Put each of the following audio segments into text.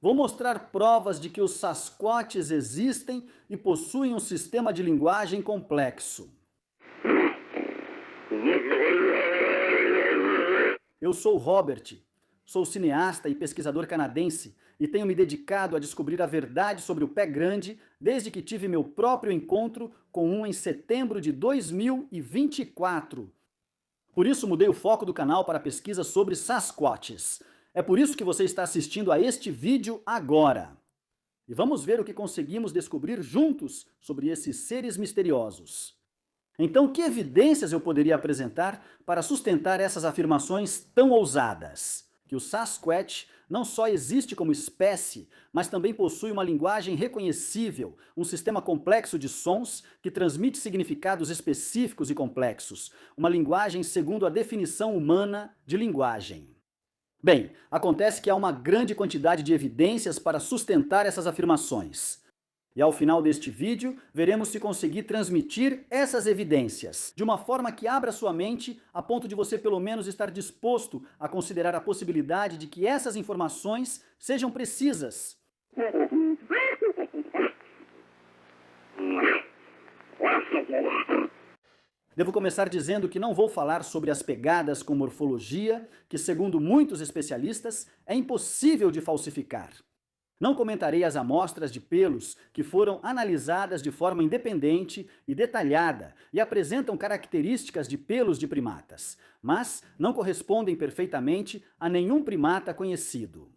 Vou mostrar provas de que os Sasquatches existem e possuem um sistema de linguagem complexo. Eu sou Robert, sou cineasta e pesquisador canadense e tenho me dedicado a descobrir a verdade sobre o pé grande desde que tive meu próprio encontro com um em setembro de 2024. Por isso mudei o foco do canal para pesquisa sobre Sasquatches. É por isso que você está assistindo a este vídeo agora. E vamos ver o que conseguimos descobrir juntos sobre esses seres misteriosos. Então, que evidências eu poderia apresentar para sustentar essas afirmações tão ousadas? Que o Sasquatch não só existe como espécie, mas também possui uma linguagem reconhecível, um sistema complexo de sons que transmite significados específicos e complexos, uma linguagem segundo a definição humana de linguagem. Bem, acontece que há uma grande quantidade de evidências para sustentar essas afirmações. E ao final deste vídeo, veremos se conseguir transmitir essas evidências de uma forma que abra sua mente a ponto de você pelo menos estar disposto a considerar a possibilidade de que essas informações sejam precisas. Devo começar dizendo que não vou falar sobre as pegadas com morfologia, que segundo muitos especialistas é impossível de falsificar. Não comentarei as amostras de pelos que foram analisadas de forma independente e detalhada e apresentam características de pelos de primatas, mas não correspondem perfeitamente a nenhum primata conhecido.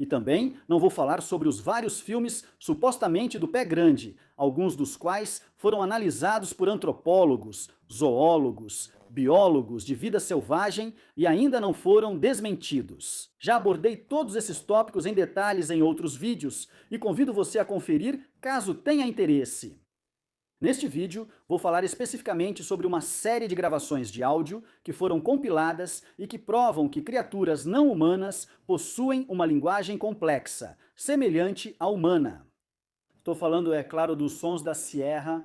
E também não vou falar sobre os vários filmes supostamente do pé grande, alguns dos quais foram analisados por antropólogos, zoólogos, biólogos de vida selvagem e ainda não foram desmentidos. Já abordei todos esses tópicos em detalhes em outros vídeos e convido você a conferir caso tenha interesse. Neste vídeo, vou falar especificamente sobre uma série de gravações de áudio que foram compiladas e que provam que criaturas não humanas possuem uma linguagem complexa, semelhante à humana. Estou falando, é claro, dos sons da Sierra.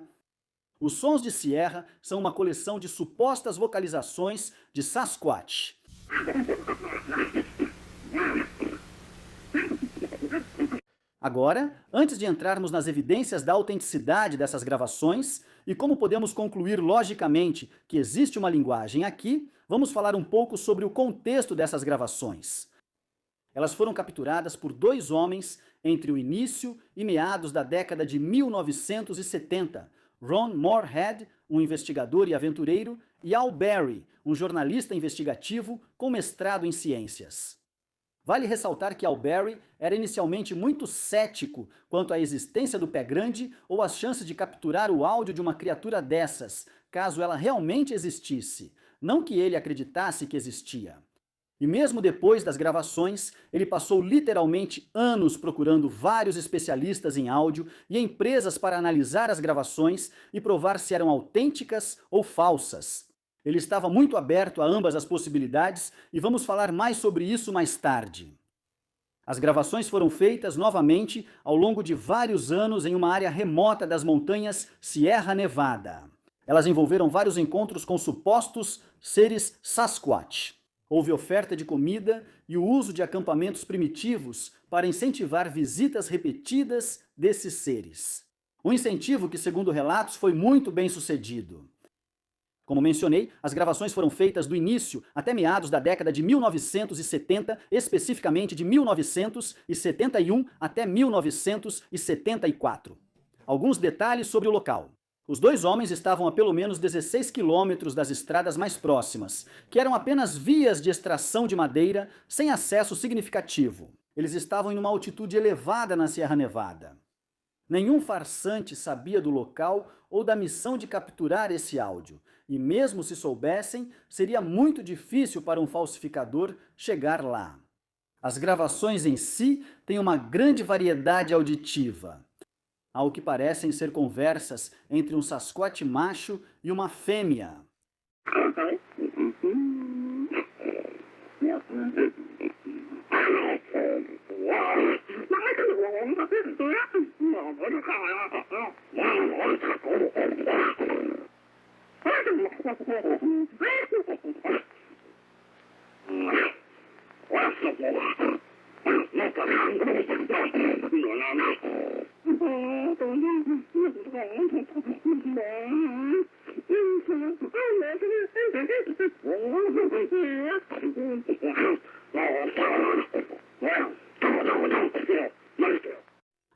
Os sons de Sierra são uma coleção de supostas vocalizações de Sasquatch. Agora, antes de entrarmos nas evidências da autenticidade dessas gravações e como podemos concluir logicamente que existe uma linguagem aqui, vamos falar um pouco sobre o contexto dessas gravações. Elas foram capturadas por dois homens entre o início e meados da década de 1970, Ron Morehead, um investigador e aventureiro, e Al Berry, um jornalista investigativo com mestrado em ciências. Vale ressaltar que Al Berry era inicialmente muito cético quanto à existência do pé grande ou às chances de capturar o áudio de uma criatura dessas, caso ela realmente existisse, não que ele acreditasse que existia. E mesmo depois das gravações, ele passou literalmente anos procurando vários especialistas em áudio e empresas para analisar as gravações e provar se eram autênticas ou falsas. Ele estava muito aberto a ambas as possibilidades e vamos falar mais sobre isso mais tarde. As gravações foram feitas novamente ao longo de vários anos em uma área remota das montanhas Sierra Nevada. Elas envolveram vários encontros com supostos seres Sasquatch. Houve oferta de comida e o uso de acampamentos primitivos para incentivar visitas repetidas desses seres. Um incentivo que, segundo relatos, foi muito bem sucedido. Como mencionei, as gravações foram feitas do início até meados da década de 1970, especificamente de 1971 até 1974. Alguns detalhes sobre o local. Os dois homens estavam a pelo menos 16 quilômetros das estradas mais próximas, que eram apenas vias de extração de madeira sem acesso significativo. Eles estavam em uma altitude elevada na Sierra Nevada. Nenhum farsante sabia do local ou da missão de capturar esse áudio, e mesmo se soubessem, seria muito difícil para um falsificador chegar lá. As gravações em si têm uma grande variedade auditiva. Ao que parecem ser conversas entre um Sasquatch macho e uma fêmea.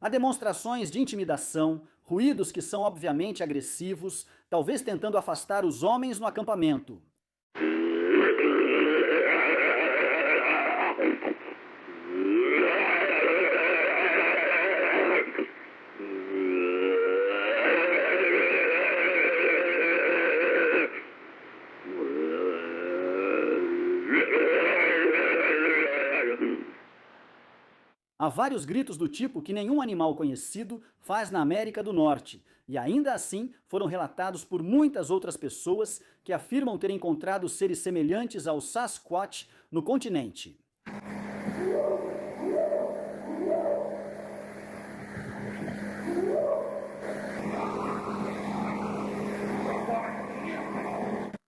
Há demonstrações de intimidação, ruídos que são obviamente agressivos, talvez tentando afastar os homens no acampamento. Há vários gritos do tipo que nenhum animal conhecido faz na América do Norte, e ainda assim foram relatados por muitas outras pessoas que afirmam ter encontrado seres semelhantes ao Sasquatch no continente.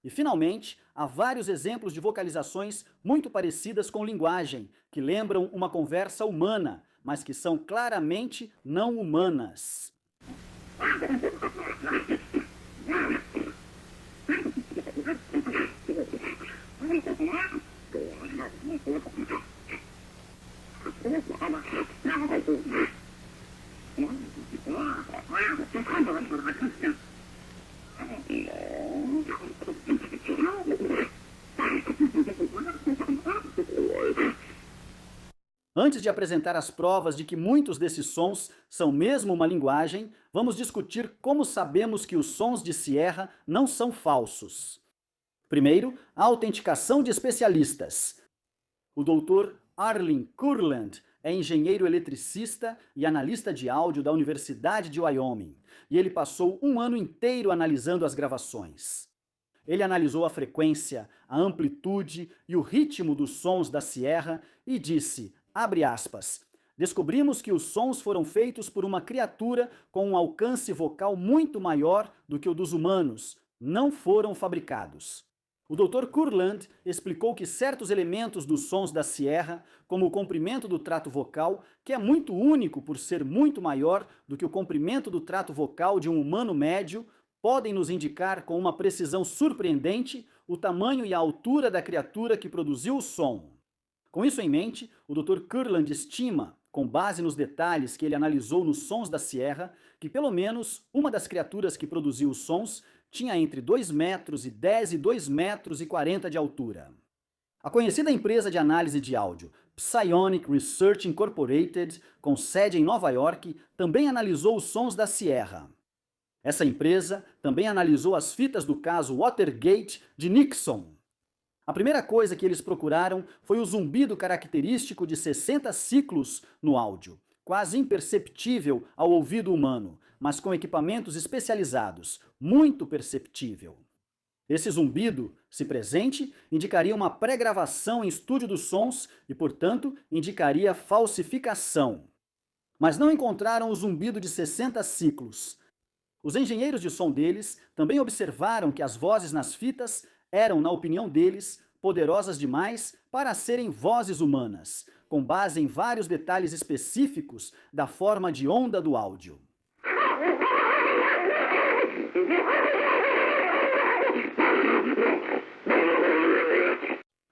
E, finalmente, há vários exemplos de vocalizações muito parecidas com linguagem, que lembram uma conversa humana, mas que são claramente não humanas. Antes de apresentar as provas de que muitos desses sons são mesmo uma linguagem, vamos discutir como sabemos que os sons de Sierra não são falsos. Primeiro, a autenticação de especialistas. O Dr. Arlen Kurland é engenheiro eletricista e analista de áudio da Universidade de Wyoming, e ele passou um ano inteiro analisando as gravações. Ele analisou a frequência, a amplitude e o ritmo dos sons da Sierra e disse, abre aspas, descobrimos que os sons foram feitos por uma criatura com um alcance vocal muito maior do que o dos humanos, não foram fabricados. O Dr. Kurland explicou que certos elementos dos sons da Sierra, como o comprimento do trato vocal, que é muito único por ser muito maior do que o comprimento do trato vocal de um humano médio, podem nos indicar com uma precisão surpreendente o tamanho e a altura da criatura que produziu o som. Com isso em mente, o Dr. Kurland estima, com base nos detalhes que ele analisou nos sons da Sierra, que pelo menos uma das criaturas que produziu os sons tinha entre 2,10 metros e 2,40 metros de altura. A conhecida empresa de análise de áudio, Psionic Research Incorporated, com sede em Nova York, também analisou os sons da Sierra. Essa empresa também analisou as fitas do caso Watergate de Nixon. A primeira coisa que eles procuraram foi o zumbido característico de 60 ciclos no áudio, quase imperceptível ao ouvido humano, mas com equipamentos especializados, muito perceptível. Esse zumbido, se presente, indicaria uma pré-gravação em estúdio dos sons e, portanto, indicaria falsificação. Mas não encontraram o zumbido de 60 ciclos. Os engenheiros de som deles também observaram que as vozes nas fitas eram, na opinião deles, poderosas demais para serem vozes humanas, com base em vários detalhes específicos da forma de onda do áudio.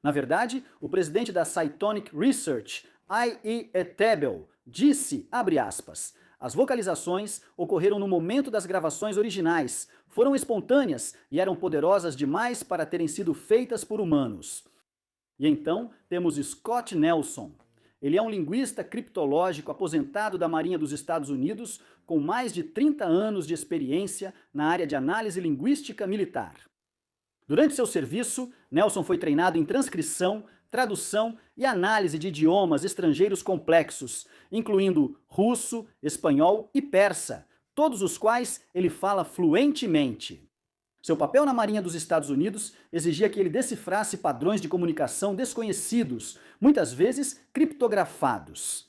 Na verdade, o presidente da Cytonic Research, I.E. Etebel, disse, abre aspas, as vocalizações ocorreram no momento das gravações originais, foram espontâneas e eram poderosas demais para terem sido feitas por humanos. E então temos Scott Nelson. Ele é um linguista criptológico aposentado da Marinha dos Estados Unidos com mais de 30 anos de experiência na área de análise linguística militar. Durante seu serviço, Nelson foi treinado em transcrição, tradução e análise de idiomas estrangeiros complexos, incluindo russo, espanhol e persa, todos os quais ele fala fluentemente. Seu papel na Marinha dos Estados Unidos exigia que ele decifrasse padrões de comunicação desconhecidos, muitas vezes criptografados.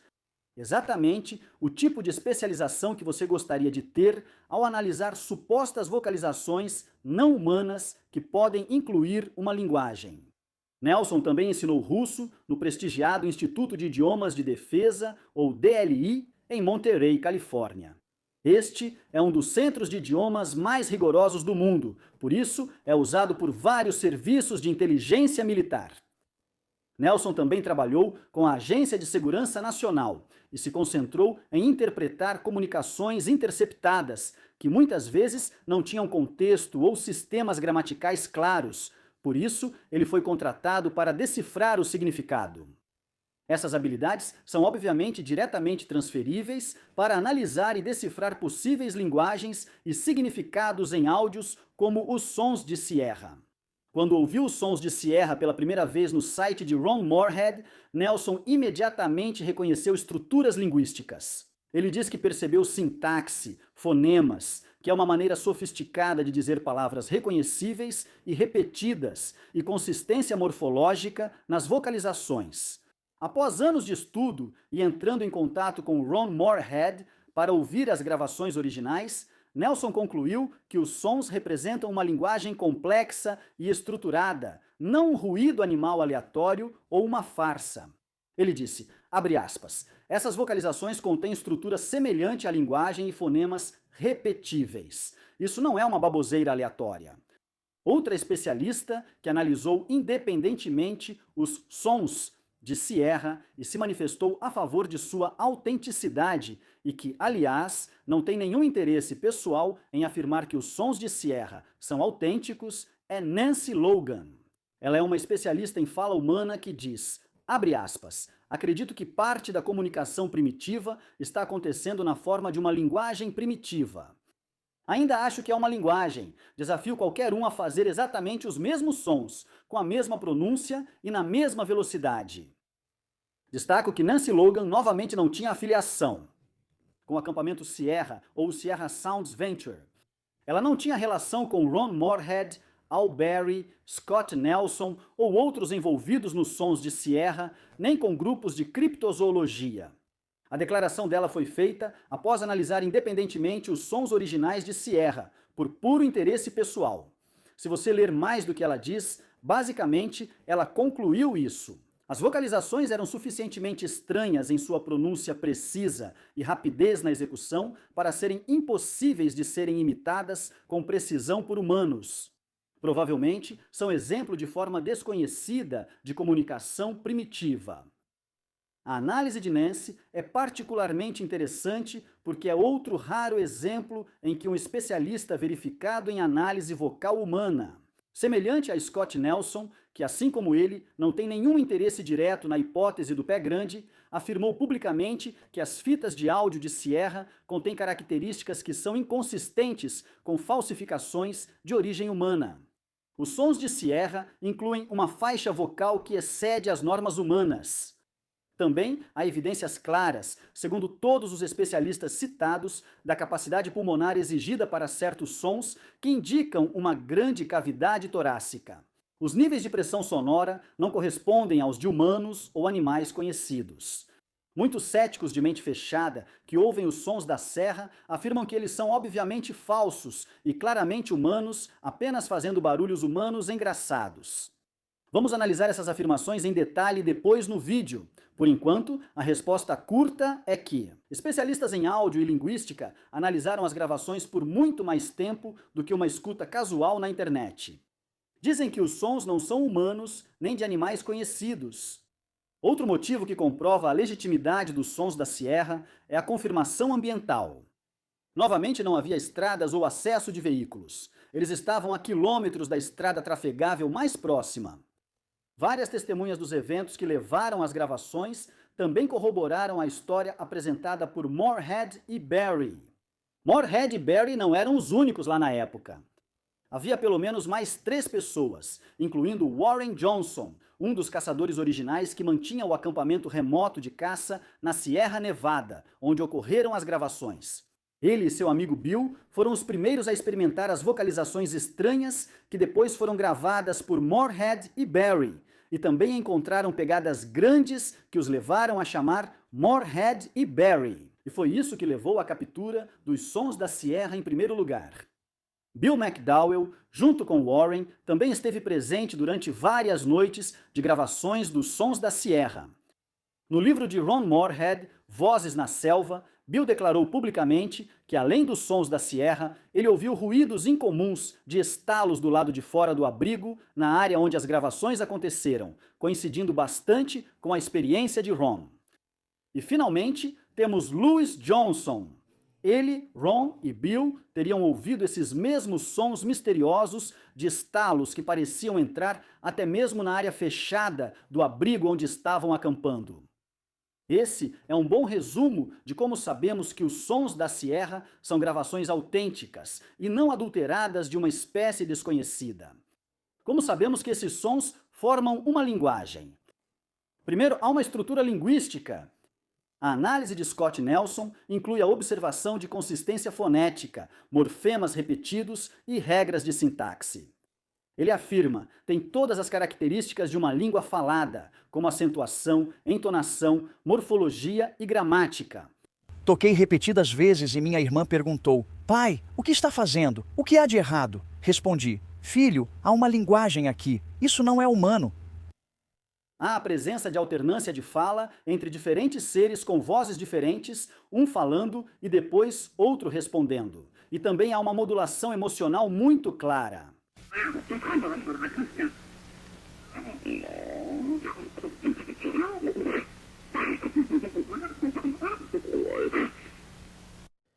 Exatamente o tipo de especialização que você gostaria de ter ao analisar supostas vocalizações não humanas que podem incluir uma linguagem. Nelson também ensinou russo no prestigiado Instituto de Idiomas de Defesa, ou DLI, em Monterey, Califórnia. Este é um dos centros de idiomas mais rigorosos do mundo, por isso é usado por vários serviços de inteligência militar. Nelson também trabalhou com a Agência de Segurança Nacional e se concentrou em interpretar comunicações interceptadas, que muitas vezes não tinham contexto ou sistemas gramaticais claros. Por isso, ele foi contratado para decifrar o significado. Essas habilidades são obviamente diretamente transferíveis para analisar e decifrar possíveis linguagens e significados em áudios como os sons de Sierra. Quando ouviu os sons de Sierra pela primeira vez no site de Ron Morehead, Nelson imediatamente reconheceu estruturas linguísticas. Ele diz que percebeu sintaxe, fonemas, que é uma maneira sofisticada de dizer palavras reconhecíveis e repetidas, e consistência morfológica nas vocalizações. Após anos de estudo e entrando em contato com Ron Morehead para ouvir as gravações originais, Nelson concluiu que os sons representam uma linguagem complexa e estruturada, não um ruído animal aleatório ou uma farsa. Ele disse, abre aspas, essas vocalizações contêm estrutura semelhante à linguagem e fonemas repetíveis. Isso não é uma baboseira aleatória. Outra especialista que analisou independentemente os sons de Sierra e se manifestou a favor de sua autenticidade e que, aliás, não tem nenhum interesse pessoal em afirmar que os sons de Sierra são autênticos, é Nancy Logan. Ela é uma especialista em fala humana que diz, abre aspas, acredito que parte da comunicação primitiva está acontecendo na forma de uma linguagem primitiva. Ainda acho que é uma linguagem. Desafio qualquer um a fazer exatamente os mesmos sons, com a mesma pronúncia e na mesma velocidade. Destaco que Nancy Logan novamente não tinha afiliação com o acampamento Sierra ou o Sierra Sounds Venture. Ela não tinha relação com Ron Morehead, Al Berry, Scott Nelson ou outros envolvidos nos sons de Sierra, nem com grupos de criptozoologia. A declaração dela foi feita após analisar independentemente os sons originais de Sierra, por puro interesse pessoal. Se você ler mais do que ela diz, basicamente ela concluiu isso. As vocalizações eram suficientemente estranhas em sua pronúncia precisa e rapidez na execução para serem impossíveis de serem imitadas com precisão por humanos. Provavelmente são exemplo de forma desconhecida de comunicação primitiva. A análise de Nancy é particularmente interessante porque é outro raro exemplo em que um especialista verificado em análise vocal humana, semelhante a Scott Nelson, que assim como ele não tem nenhum interesse direto na hipótese do pé grande, afirmou publicamente que as fitas de áudio de Sierra contêm características que são inconsistentes com falsificações de origem humana. Os sons de Sierra incluem uma faixa vocal que excede as normas humanas. Também há evidências claras, segundo todos os especialistas citados, da capacidade pulmonar exigida para certos sons que indicam uma grande cavidade torácica. Os níveis de pressão sonora não correspondem aos de humanos ou animais conhecidos. Muitos céticos de mente fechada que ouvem os sons da serra afirmam que eles são obviamente falsos e claramente humanos, apenas fazendo barulhos humanos engraçados. Vamos analisar essas afirmações em detalhe depois no vídeo. Por enquanto, a resposta curta é que especialistas em áudio e linguística analisaram as gravações por muito mais tempo do que uma escuta casual na internet. Dizem que os sons não são humanos nem de animais conhecidos. Outro motivo que comprova a legitimidade dos sons da Sierra é a confirmação ambiental. Novamente não havia estradas ou acesso de veículos. Eles estavam a quilômetros da estrada trafegável mais próxima. Várias testemunhas dos eventos que levaram às gravações também corroboraram a história apresentada por Morehead e Berry. Morehead e Berry não eram os únicos lá na época. Havia pelo menos mais 3 pessoas, incluindo Warren Johnson, um dos caçadores originais que mantinha o acampamento remoto de caça na Sierra Nevada, onde ocorreram as gravações. Ele e seu amigo Bill foram os primeiros a experimentar as vocalizações estranhas que depois foram gravadas por Morehead e Berry, e também encontraram pegadas grandes que os levaram a chamar Morehead e Berry. E foi isso que levou à captura dos sons da Sierra em primeiro lugar. Bill McDowell, junto com Warren, também esteve presente durante várias noites de gravações dos sons da Sierra. No livro de Ron Morehead, vozes na selva, Bill declarou publicamente que, além dos sons da sierra, ele ouviu ruídos incomuns de estalos do lado de fora do abrigo, na área onde as gravações aconteceram, coincidindo bastante com a experiência de Ron. E, finalmente, temos Louis Johnson. Ele, Ron e Bill teriam ouvido esses mesmos sons misteriosos de estalos que pareciam entrar até mesmo na área fechada do abrigo onde estavam acampando. Esse é um bom resumo de como sabemos que os sons da sierra são gravações autênticas e não adulteradas de uma espécie desconhecida. Como sabemos que esses sons formam uma linguagem? Primeiro, há uma estrutura linguística. A análise de Scott Nelson inclui a observação de consistência fonética, morfemas repetidos e regras de sintaxe. Ele afirma, tem todas as características de uma língua falada, como acentuação, entonação, morfologia e gramática. Toquei repetidas vezes e minha irmã perguntou: "Pai, o que está fazendo? O que há de errado?" Respondi: "Filho, há uma linguagem aqui. Isso não é humano." Há a presença de alternância de fala entre diferentes seres com vozes diferentes, um falando e depois outro respondendo. E também há uma modulação emocional muito clara.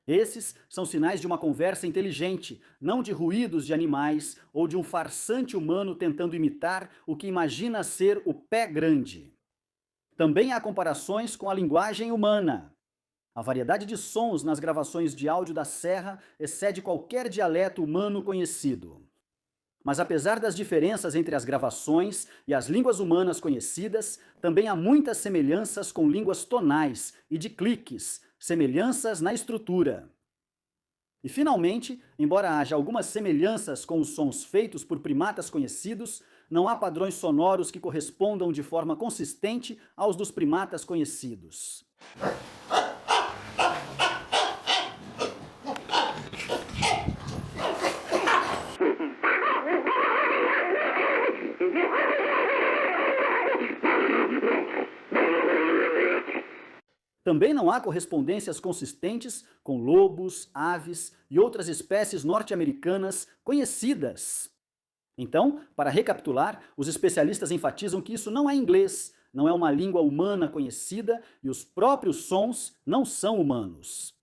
Esses são sinais de uma conversa inteligente, não de ruídos de animais ou de um farsante humano tentando imitar o que imagina ser o pé grande. Também há comparações com a linguagem humana. A variedade de sons nas gravações de áudio da Serra excede qualquer dialeto humano conhecido. Mas apesar das diferenças entre as gravações e as línguas humanas conhecidas, também há muitas semelhanças com línguas tonais e de cliques, semelhanças na estrutura. E finalmente, embora haja algumas semelhanças com os sons feitos por primatas conhecidos, não há padrões sonoros que correspondam de forma consistente aos dos primatas conhecidos. Também não há correspondências consistentes com lobos, aves e outras espécies norte-americanas conhecidas. Então, para recapitular, os especialistas enfatizam que isso não é inglês, não é uma língua humana conhecida e os próprios sons não são humanos.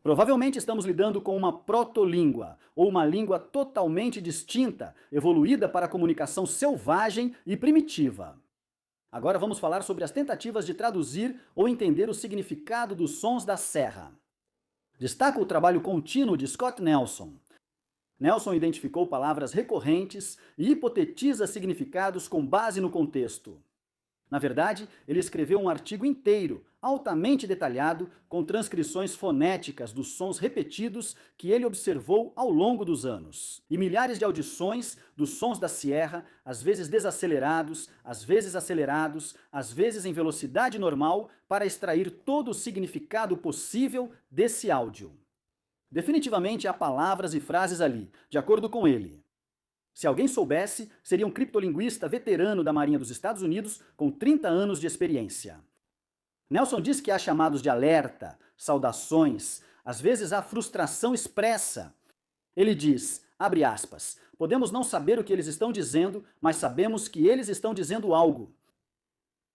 Provavelmente estamos lidando com uma protolíngua, ou uma língua totalmente distinta, evoluída para a comunicação selvagem e primitiva. Agora vamos falar sobre as tentativas de traduzir ou entender o significado dos sons da serra. Destaco o trabalho contínuo de Scott Nelson. Nelson identificou palavras recorrentes e hipotetiza significados com base no contexto. Na verdade, ele escreveu um artigo inteiro, altamente detalhado, com transcrições fonéticas dos sons repetidos que ele observou ao longo dos anos. E milhares de audições dos sons da sierra, às vezes desacelerados, às vezes acelerados, às vezes em velocidade normal, para extrair todo o significado possível desse áudio. Definitivamente há palavras e frases ali, de acordo com ele. Se alguém soubesse, seria um criptolinguista veterano da Marinha dos Estados Unidos com 30 anos de experiência. Nelson diz que há chamados de alerta, saudações, às vezes há frustração expressa. Ele diz, abre aspas, podemos não saber o que eles estão dizendo, mas sabemos que eles estão dizendo algo.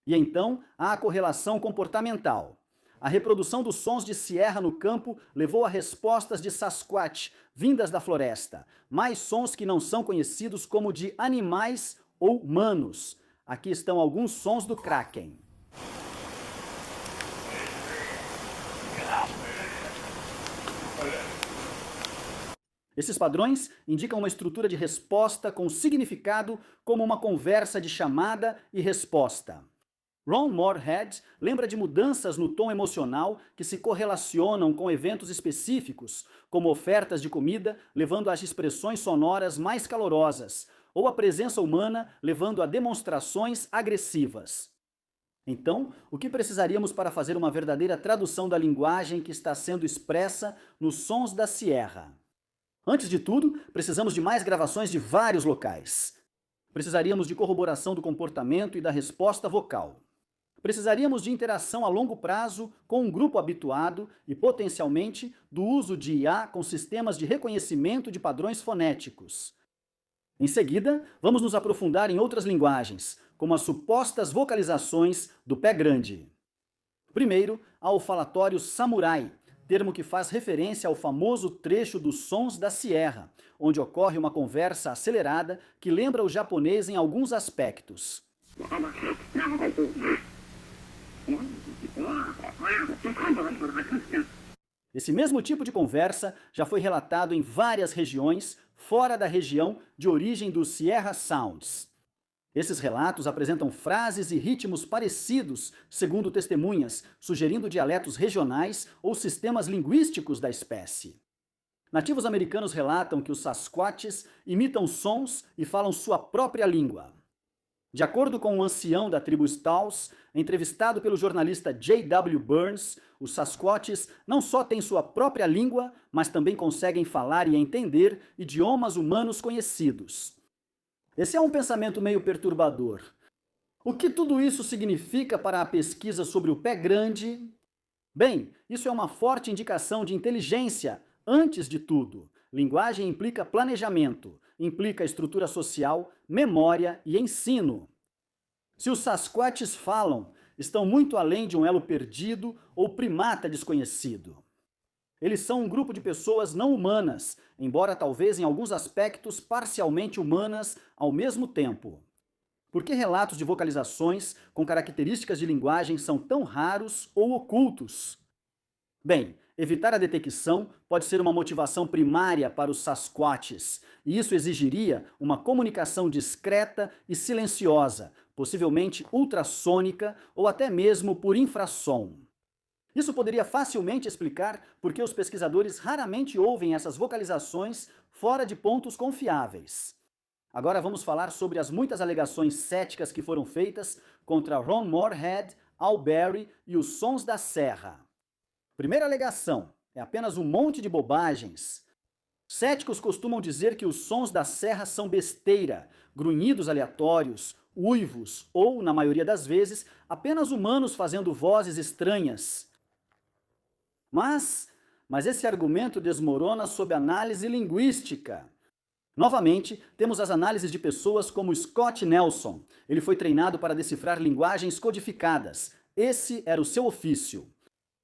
E então há a correlação comportamental. A reprodução dos sons de sierra no campo levou a respostas de Sasquatch, vindas da floresta, mais sons que não são conhecidos como de animais ou humanos. Aqui estão alguns sons do Kraken. Esses padrões indicam uma estrutura de resposta com significado como uma conversa de chamada e resposta. Ron Morehead lembra de mudanças no tom emocional que se correlacionam com eventos específicos, como ofertas de comida levando às expressões sonoras mais calorosas, ou a presença humana levando a demonstrações agressivas. Então, o que precisaríamos para fazer uma verdadeira tradução da linguagem que está sendo expressa nos sons da sierra? Antes de tudo, precisamos de mais gravações de vários locais. Precisaríamos de corroboração do comportamento e da resposta vocal. Precisaríamos de interação a longo prazo com um grupo habituado e, potencialmente, do uso de IA com sistemas de reconhecimento de padrões fonéticos. Em seguida, vamos nos aprofundar em outras linguagens, como as supostas vocalizações do pé grande. Primeiro, ao falatório samurai, termo que faz referência ao famoso trecho dos sons da Sierra, onde ocorre uma conversa acelerada que lembra o japonês em alguns aspectos. Esse mesmo tipo de conversa já foi relatado em várias regiões fora da região de origem dos Sierra Sounds. Esses relatos apresentam frases e ritmos parecidos, segundo testemunhas, sugerindo dialetos regionais ou sistemas linguísticos da espécie. Nativos americanos relatam que os Sasquatches imitam sons e falam sua própria língua. De acordo com um ancião da tribo Staus, entrevistado pelo jornalista J.W. Burns, os Sasquatches não só têm sua própria língua, mas também conseguem falar e entender idiomas humanos conhecidos. Esse é um pensamento meio perturbador. O que tudo isso significa para a pesquisa sobre o pé grande? Bem, isso é uma forte indicação de inteligência, antes de tudo. Linguagem implica planejamento, implica estrutura social, memória e ensino. Se os Sasquatches falam, estão muito além de um elo perdido ou primata desconhecido. Eles são um grupo de pessoas não humanas, embora talvez em alguns aspectos parcialmente humanas ao mesmo tempo. Por que relatos de vocalizações com características de linguagem são tão raros ou ocultos? Bem, evitar a detecção pode ser uma motivação primária para os Sasquatches, e isso exigiria uma comunicação discreta e silenciosa, possivelmente ultrassônica ou até mesmo por infrassom. Isso poderia facilmente explicar por que os pesquisadores raramente ouvem essas vocalizações fora de pontos confiáveis. Agora vamos falar sobre as muitas alegações céticas que foram feitas contra Ron Morehead, Al Berry e os Sons da Serra. Primeira alegação, é apenas um monte de bobagens. Céticos costumam dizer que os sons da serra são besteira, grunhidos aleatórios, uivos ou, na maioria das vezes, apenas humanos fazendo vozes estranhas. Mas esse argumento desmorona sob análise linguística. Novamente, temos as análises de pessoas como Scott Nelson. Ele foi treinado para decifrar linguagens codificadas. Esse era o seu ofício.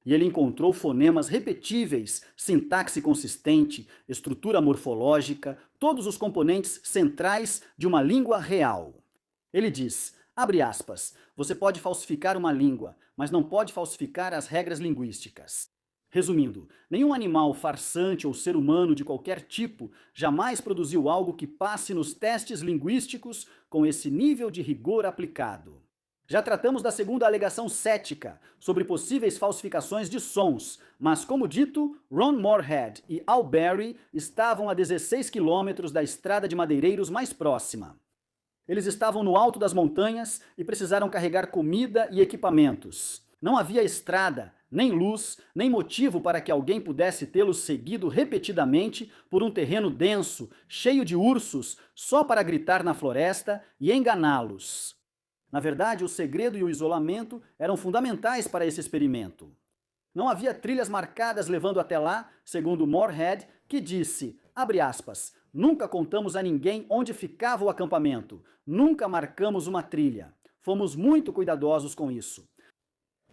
E ele encontrou fonemas repetíveis, sintaxe consistente, estrutura morfológica, todos os componentes centrais de uma língua real. Ele diz, abre aspas, você pode falsificar uma língua, mas não pode falsificar as regras linguísticas. Resumindo, nenhum animal farsante ou ser humano de qualquer tipo jamais produziu algo que passe nos testes linguísticos com esse nível de rigor aplicado. Já tratamos da segunda alegação cética, sobre possíveis falsificações de sons, mas como dito, Ron Morehead e Al Berry estavam a 16 quilômetros da estrada de madeireiros mais próxima. Eles estavam no alto das montanhas e precisaram carregar comida e equipamentos. Não havia estrada, nem luz, nem motivo para que alguém pudesse tê-los seguido repetidamente por um terreno denso, cheio de ursos, só para gritar na floresta e enganá-los. Na verdade, o segredo e o isolamento eram fundamentais para esse experimento. Não havia trilhas marcadas levando até lá, segundo Morehead, que disse, abre aspas, nunca contamos a ninguém onde ficava o acampamento, nunca marcamos uma trilha. Fomos muito cuidadosos com isso.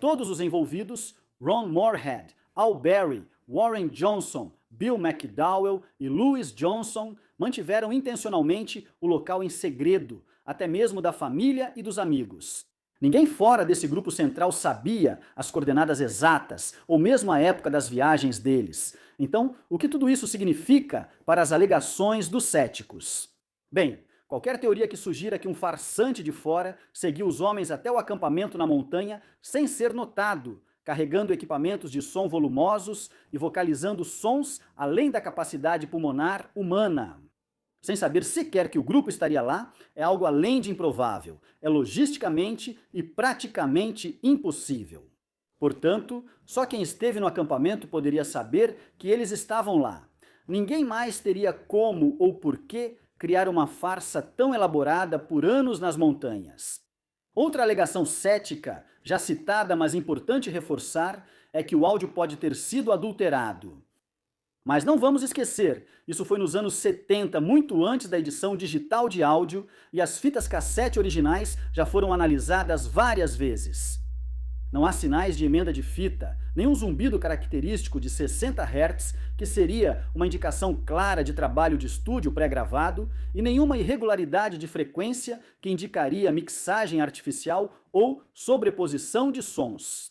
Todos os envolvidos, Ron Morehead, Al Berry, Warren Johnson, Bill McDowell e Louis Johnson, mantiveram intencionalmente o local em segredo, até mesmo da família e dos amigos. Ninguém fora desse grupo central sabia as coordenadas exatas, ou mesmo a época das viagens deles. Então, o que tudo isso significa para as alegações dos céticos? Bem, qualquer teoria que sugira que um farsante de fora seguiu os homens até o acampamento na montanha sem ser notado, carregando equipamentos de som volumosos e vocalizando sons além da capacidade pulmonar humana. Sem saber sequer que o grupo estaria lá, é algo além de improvável, é logisticamente e praticamente impossível. Portanto, só quem esteve no acampamento poderia saber que eles estavam lá. Ninguém mais teria como ou porquê criar uma farsa tão elaborada por anos nas montanhas. Outra alegação cética Já citada, mas importante reforçar, é que o áudio pode ter sido adulterado. Mas não vamos esquecer, isso foi nos anos 70, muito antes da edição digital de áudio, e as fitas cassete originais já foram analisadas várias vezes. Não há sinais de emenda de fita, nenhum zumbido característico de 60 Hz, que seria uma indicação clara de trabalho de estúdio pré-gravado, e nenhuma irregularidade de frequência que indicaria mixagem artificial ou sobreposição de sons.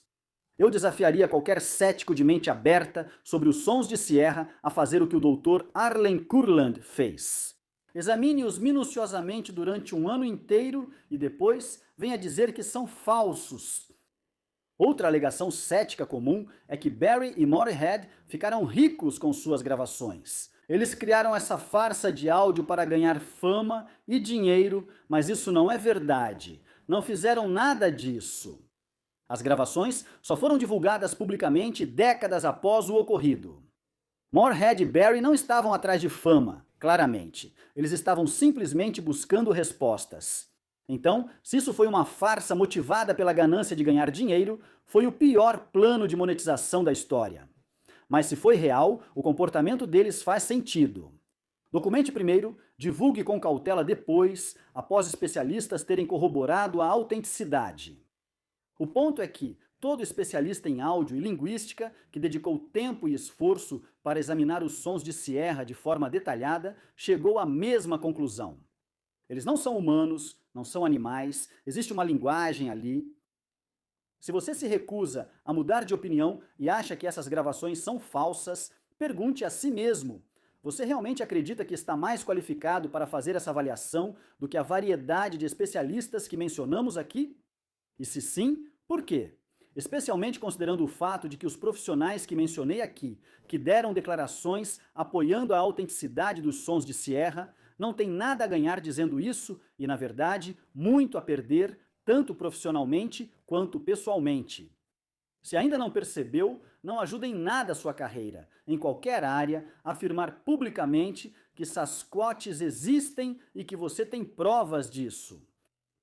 Eu desafiaria qualquer cético de mente aberta sobre os sons de Sierra a fazer o que o Dr. Arlen Kurland fez. Examine-os minuciosamente durante um ano inteiro e depois venha dizer que são falsos. Outra alegação cética comum é que Barry e Motorhead ficaram ricos com suas gravações. Eles criaram essa farsa de áudio para ganhar fama e dinheiro, mas isso não é verdade. Não fizeram nada disso. As gravações só foram divulgadas publicamente décadas após o ocorrido. Motorhead e Barry não estavam atrás de fama, claramente. Eles estavam simplesmente buscando respostas. Então, se isso foi uma farsa motivada pela ganância de ganhar dinheiro, foi o pior plano de monetização da história. Mas se foi real, o comportamento deles faz sentido. Documente primeiro, divulgue com cautela depois, após especialistas terem corroborado a autenticidade. O ponto é que todo especialista em áudio e linguística que dedicou tempo e esforço para examinar os sons de Sierra de forma detalhada chegou à mesma conclusão. Eles não são humanos, não são animais, existe uma linguagem ali. Se você se recusa a mudar de opinião e acha que essas gravações são falsas, pergunte a si mesmo: você realmente acredita que está mais qualificado para fazer essa avaliação do que a variedade de especialistas que mencionamos aqui? E se sim, por quê? Especialmente considerando o fato de que os profissionais que mencionei aqui, que deram declarações apoiando a autenticidade dos sons de Sierra, não têm nada a ganhar dizendo isso e, na verdade, muito a perder, tanto profissionalmente quanto pessoalmente. Se ainda não percebeu, não ajuda em nada a sua carreira, em qualquer área, afirmar publicamente que Sasquatches existem e que você tem provas disso.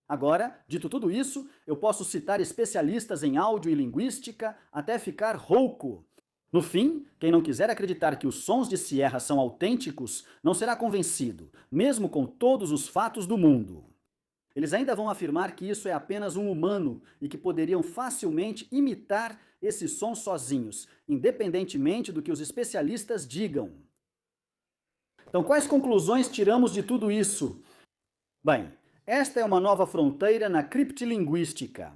Agora, dito tudo isso, eu posso citar especialistas em áudio e linguística até ficar rouco. No fim, quem não quiser acreditar que os sons de Sierra são autênticos, não será convencido, mesmo com todos os fatos do mundo. Eles ainda vão afirmar que isso é apenas um humano e que poderiam facilmente imitar esses sons sozinhos, independentemente do que os especialistas digam. Então, quais conclusões tiramos de tudo isso? Bem, esta é uma nova fronteira na criptolinguística.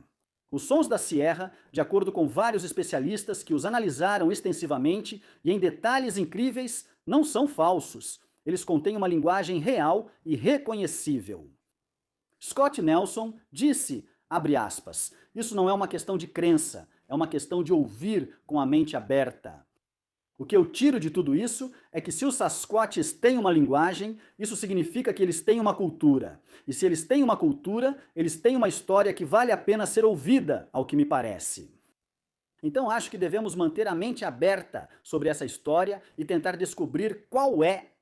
Os sons da Sierra, de acordo com vários especialistas que os analisaram extensivamente e em detalhes incríveis, não são falsos. Eles contêm uma linguagem real e reconhecível. Scott Nelson disse, abre aspas, isso não é uma questão de crença, é uma questão de ouvir com a mente aberta. O que eu tiro de tudo isso é que se os Sasquatches têm uma linguagem, isso significa que eles têm uma cultura. E se eles têm uma cultura, eles têm uma história que vale a pena ser ouvida, ao que me parece. Então acho que devemos manter a mente aberta sobre essa história e tentar descobrir qual é.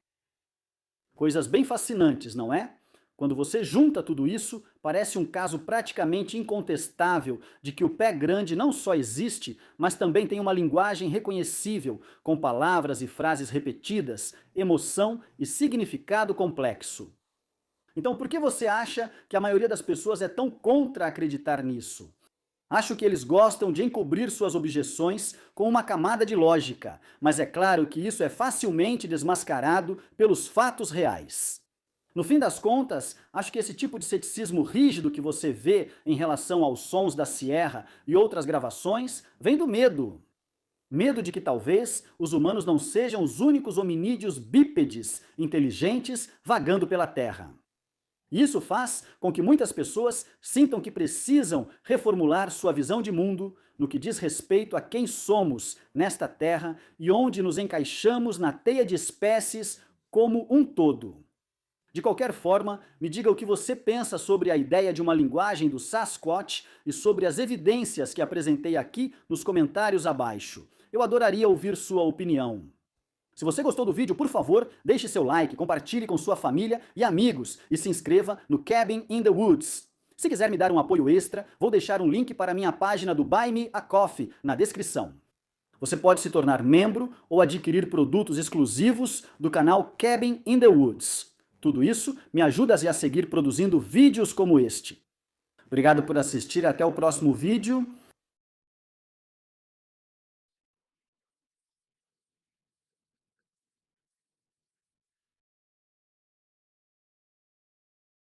Coisas bem fascinantes, não é? Quando você junta tudo isso, parece um caso praticamente incontestável de que o pé grande não só existe, mas também tem uma linguagem reconhecível, com palavras e frases repetidas, emoção e significado complexo. Então, por que você acha que a maioria das pessoas é tão contra acreditar nisso? Acho que eles gostam de encobrir suas objeções com uma camada de lógica, mas é claro que isso é facilmente desmascarado pelos fatos reais. No fim das contas, acho que esse tipo de ceticismo rígido que você vê em relação aos sons da Sierra e outras gravações vem do medo. Medo de que talvez os humanos não sejam os únicos hominídeos bípedes inteligentes vagando pela Terra. Isso faz com que muitas pessoas sintam que precisam reformular sua visão de mundo no que diz respeito a quem somos nesta Terra e onde nos encaixamos na teia de espécies como um todo. De qualquer forma, me diga o que você pensa sobre a ideia de uma linguagem do Sasquatch e sobre as evidências que apresentei aqui nos comentários abaixo. Eu adoraria ouvir sua opinião. Se você gostou do vídeo, por favor, deixe seu like, compartilhe com sua família e amigos e se inscreva no Cabin in the Woods. Se quiser me dar um apoio extra, vou deixar um link para a minha página do Buy Me a Coffee na descrição. Você pode se tornar membro ou adquirir produtos exclusivos do canal Cabin in the Woods. Tudo isso me ajuda a seguir produzindo vídeos como este. Obrigado por assistir, até o próximo vídeo.